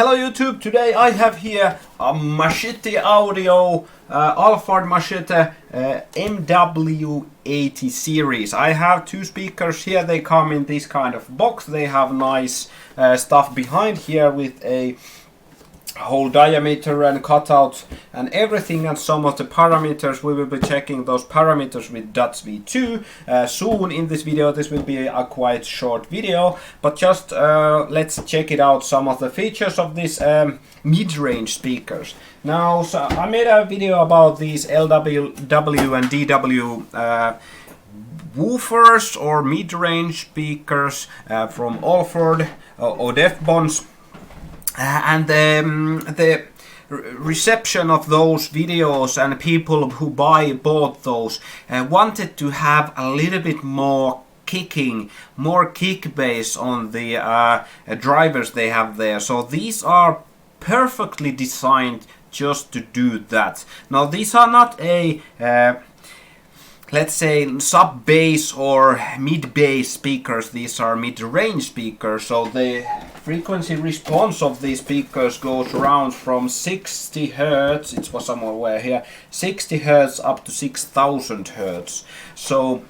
Hello YouTube, today I have here a Machete Audio Alphard Machete MW-80 series. I have two speakers here, they come in this kind of box. They have nice stuff behind here with a whole diameter and cutout and everything, and some of the parameters. We will be checking those parameters with DUTS V2 soon in this video. This will be a quite short video, but just let's check it out, some of the features of these mid-range speakers. Now, so I made a video about these LW and DW woofers or mid-range speakers from Alphard or Defbons. And the reception of those videos and people who bought those wanted to have a little bit more kicking, more kick bass on the drivers they have there. So these are perfectly designed just to do that. Now these are not a let's say sub bass or mid bass speakers. These are mid-range speakers, so the frequency response of these speakers goes around from 60 Hertz, it was somewhere here, 60 Hertz up to 6000 Hertz. So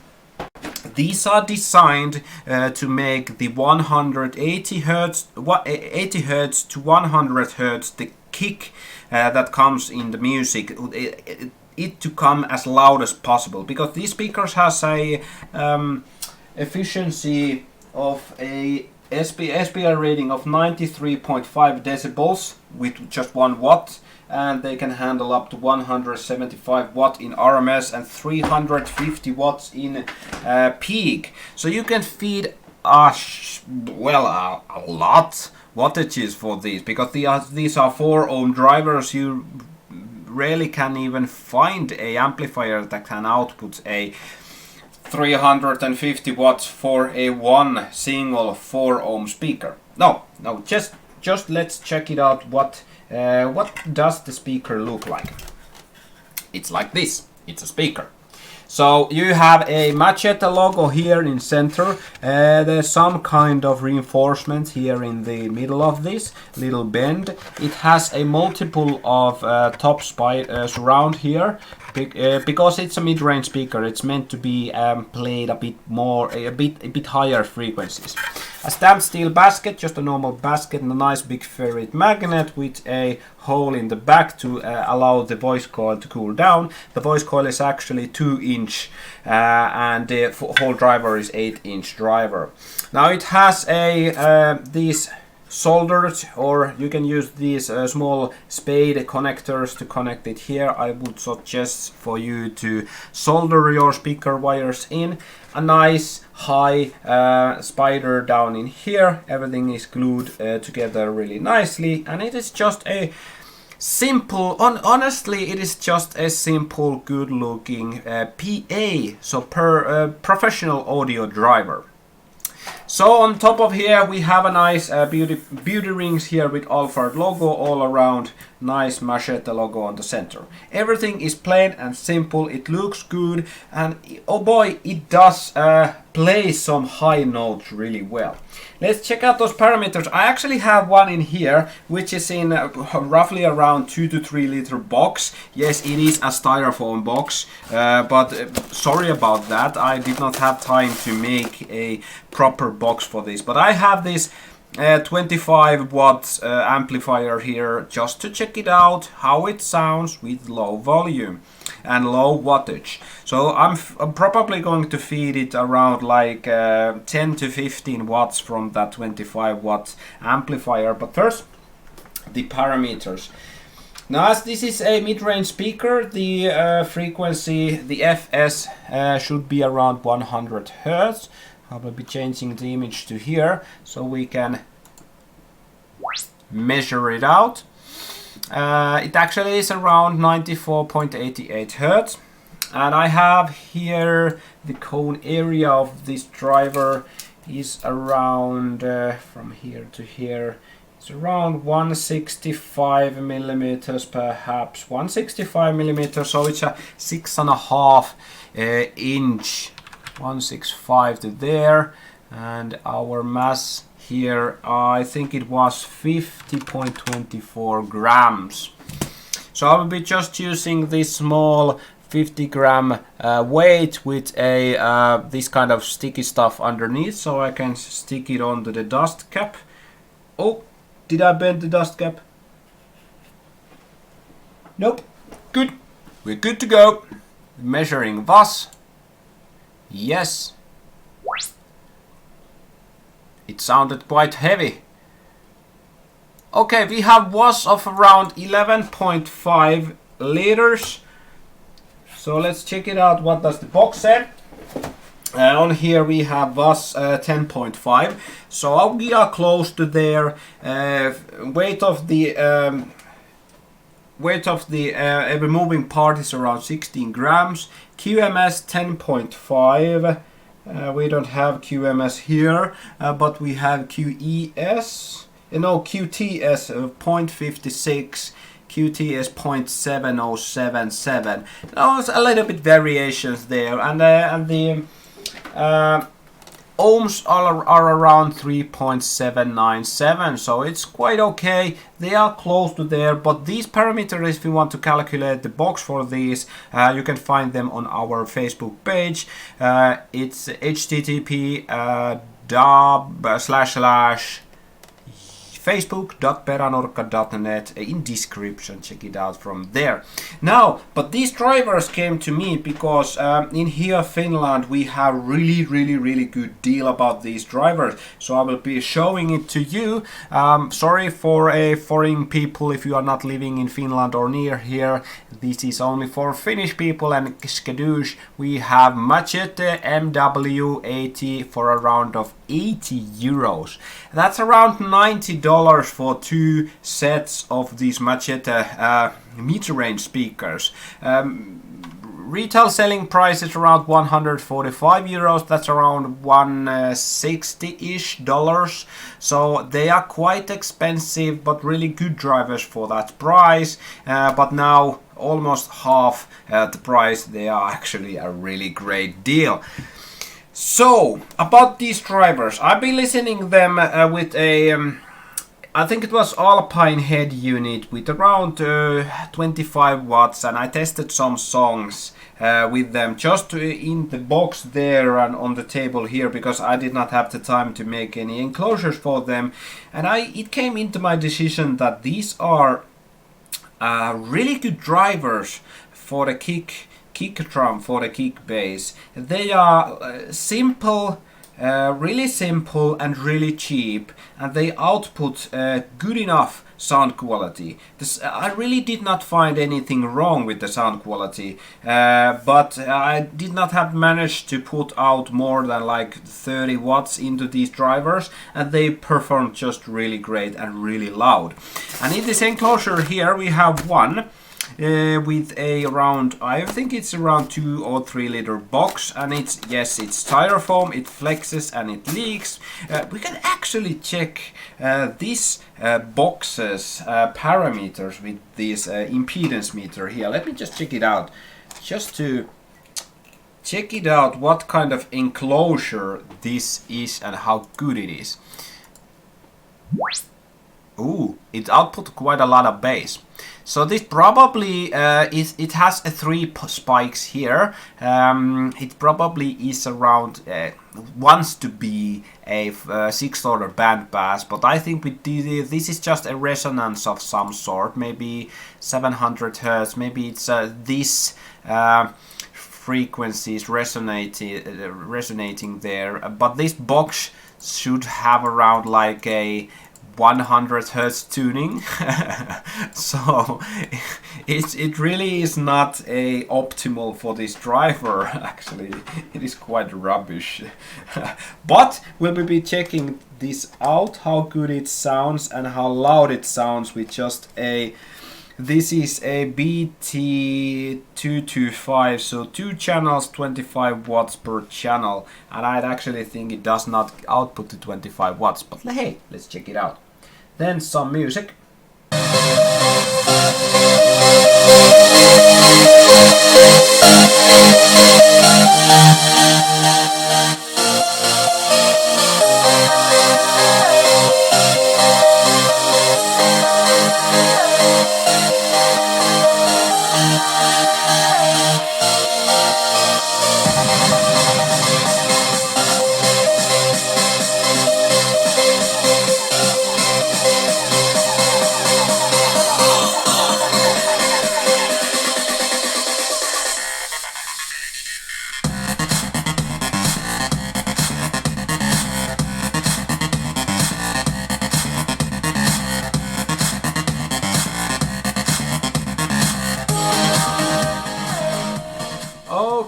these are designed to make the 180 Hertz, 80 Hertz to 100 Hertz, the kick that comes in the music, it to come as loud as possible, because these speakers has a efficiency of a SPI rating of 93.5 decibels with just 1 watt, and they can handle up to 175 watt in RMS and 350 watts in peak. So you can feed a lot wattages for these, because these are 4 ohm drivers. You rarely can even find a amplifier that can output a 350 watts for a one single 4 ohm speaker. No, just let's check it out. What does the speaker look like? It's like this. It's a speaker. So you have a Machete logo here in center. There's some kind of reinforcement here in the middle of this little bend. It has a multiple of top surround here. Because it's a mid-range speaker, it's meant to be played a bit more, a bit higher frequencies. A stamped steel basket, just a normal basket, and a nice big ferrite magnet with a hole in the back to allow the voice coil to cool down. The voice coil is actually 2-inch and the whole driver is 8-inch driver. Now it has a these soldered, or you can use these small spade connectors to connect it here. I would suggest for you to solder your speaker wires in. A nice high spider down in here. Everything is glued together really nicely, and it is just a simple, honestly it is just a simple good looking PA, so professional audio driver. So on top of here we have a nice beauty rings here with Alphard logo all around, nice Machete logo on the center. Everything is plain and simple, it looks good, and oh boy, it does play some high notes really well. Let's check out those parameters. I actually have one in here which is in roughly around 2 to 3 liter box. Yes, it is a styrofoam box, but sorry about that, I did not have time to make a proper box for this, but I have this 25 watts amplifier here just to check it out how it sounds with low volume and low wattage. So I'm probably going to feed it around like 10 to 15 watts from that 25 watts amplifier. But first, the parameters. Now, as this is a mid-range speaker, the frequency, the FS should be around 100 Hertz. I will be changing the image to here so we can measure it out. It actually is around 94.88 Hertz, and I have here the cone area of this driver is around from here to here. It's around 165 millimeters, perhaps 165 millimeters. So it's a 6.5 inch. 165 to there, and our mass here. I think it was 50.24 grams. So I will be just using this small 50 gram weight with a this kind of sticky stuff underneath, so I can stick it onto the dust cap. Oh, did I bend the dust cap? Nope. Good. We're good to go. Measuring VAS. Yes. It sounded quite heavy. Okay, we have VAS of around 11.5 liters. So let's check it out. What does the box say? On here we have VAS 10.5. So we are close to there. Weight of the every moving part is around 16 grams. QMS 10.5. We don't have QMS here, but we have QES. No, QTS 0.56. QTS 0.7077. Now it's a little bit variations there, and the ohms are around 3.797, so it's quite okay. They are close to there, but these parameters, if you want to calculate the box for these, you can find them on our Facebook page. It's http facebook.peränurkka.net in description. Check it out from there. Now, but these drivers came to me because in here Finland we have really good deal about these drivers, so I will be showing it to you. Sorry for foreign people if you are not living in Finland or near here. This is only for Finnish people and skadoosh. We have Machete MW-80 for a round of 80 euros. That's around $90 for 2 sets of these Machete mid-range speakers. Retail selling price is around 145 euros. That's around 160-ish dollars. So they are quite expensive, but really good drivers for that price. But now almost half the price. They are actually a really great deal. So about these drivers, I've been listening them with a I think it was Alpine head unit with around 25 watts, and I tested some songs with them just in the box there and on the table here, because I did not have the time to make any enclosures for them, and it came into my decision that these are really good drivers for the kick drum, for the kick bass. They are simple, really simple and really cheap, and they output good enough sound quality. I really did not find anything wrong with the sound quality, but I did not have managed to put out more than like 30 watts into these drivers, and they performed just really great and really loud. And in this enclosure here we have one with a around, I think it's around 2 or 3 liter box, and it's styrofoam, it flexes and it leaks. We can actually check this box's parameters with this impedance meter here. Let me just check it out, just to check it out what kind of enclosure this is and how good it is. Ooh, it output quite a lot of bass. So this probably it has 3 spikes here. It probably is around wants to be a 6th order band pass, but I think this is just a resonance of some sort, maybe 700 hertz. Maybe it's this frequency is resonating there. But this box should have around like a 100 hertz tuning. So it really is not a optimal for this driver. Actually, it is quite rubbish. But we'll be checking this out, how good it sounds and how loud it sounds with just a, this is a BT225, so 2 channels, 25 watts per channel, and I'd actually think it does not output to 25 watts, but hey, let's check it out. Then some music.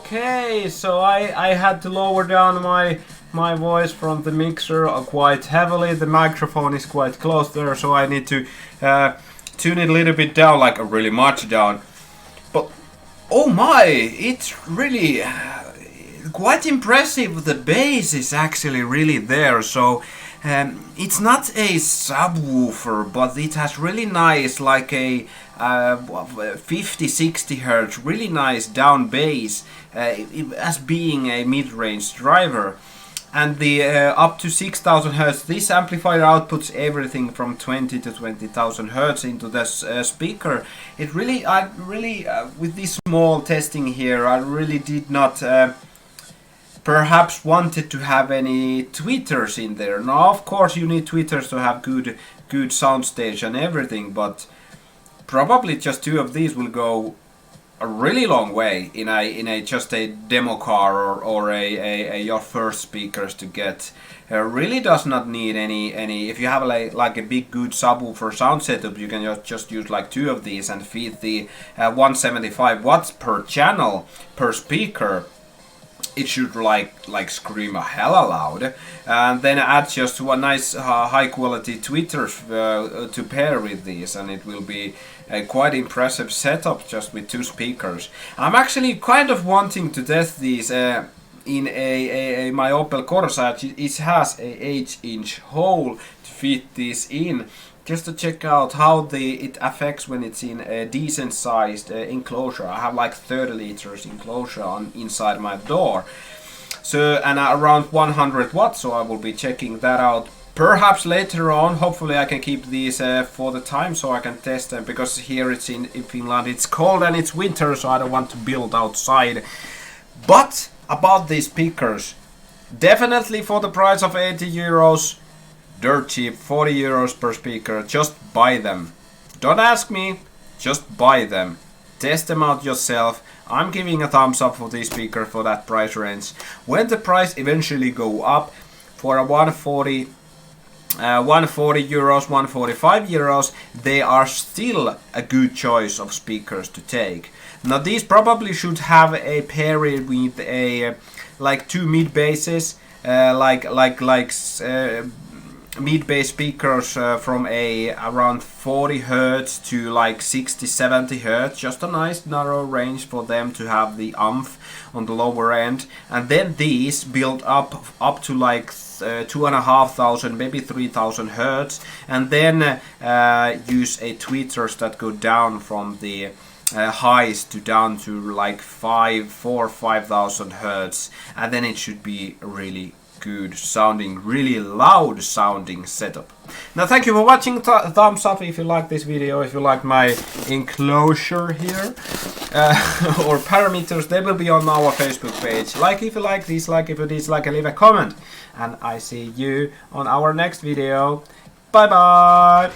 Okay, so I had to lower down my voice from the mixer quite heavily. The microphone is quite close there, so I need to tune it a little bit down, like really much down. But oh my, it's really quite impressive. The bass is actually really there. So it's not a subwoofer, but it has really nice, like a 50-60 hertz, really nice down bass as being a mid-range driver. And the up to 6000 hertz, this amplifier outputs everything from 20 to 20,000 hertz into this speaker. It really, with this small testing here, I really did not perhaps wanted to have any tweeters in there. Now, of course, you need tweeters to have good soundstage and everything, but probably just 2 of these will go a really long way in a just a demo car or a your first speakers to get. Really does not need any. If you have like a big good subwoofer sound setup, you can just use like 2 of these and feed the 175 watts per channel per speaker. It should like scream a hella loud, and then add just one nice high quality tweeters to pair with these, and it will be a quite impressive setup just with 2 speakers. I'm actually kind of wanting to test these in my Opel Corsa. It has a 8-inch hole to fit this in, just to check out how it affects when it's in a decent sized enclosure. I have like 30 liters enclosure inside my door, so, and around 100 watts, so I will be checking that out perhaps later on. Hopefully I can keep these for the time so I can test them, because here it's in Finland, it's cold and it's winter, so I don't want to build outside. But about these speakers, definitely for the price of 80 euros, dirt cheap, 40 euros per speaker. Just buy them. Don't ask me, just buy them. Test them out yourself. I'm giving a thumbs up for this speaker for that price range. When the price eventually go up for a 140 euros, 145 euros, they are still a good choice of speakers to take. Now these probably should have a pairing with a like 2 mid basses, mid-bass speakers from around 40 hertz to like 60-70 hertz, just a nice narrow range for them to have the umph on the lower end, and then these build up to like 2,500, maybe 3,000 hertz, and then use a tweeters that go down from the highs to down to like 5,000 hertz, and then it should be really good sounding, really loud sounding setup. Now thank you for watching. Thumbs up if you like this video, if you like my enclosure here or parameters. They will be on our Facebook page. Like if you like, dislike if you dislike, and leave a comment, and I see you on our next video. Bye bye.